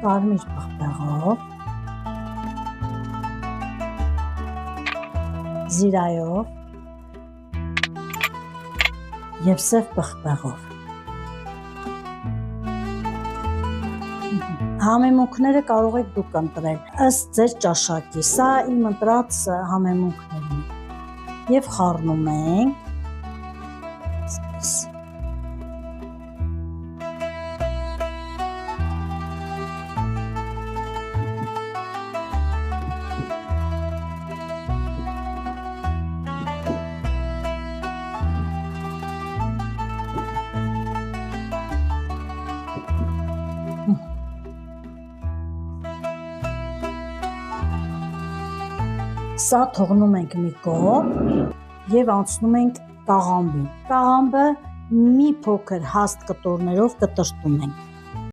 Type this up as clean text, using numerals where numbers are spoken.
կարմիր պղպեղով, զիրայով և սև պղպեղով։ Համեմունքները կարող եք դուք ընտրել ըստ ձեր ճաշակի, սա իմ ընտրած համեմունքներն են և խառնում ենք Սա թողնում ենք մի կողմ և անցնում ենք կաղամբին։ Կաղամբը մի փոքր հաստ կտորներով կտրտում ենք։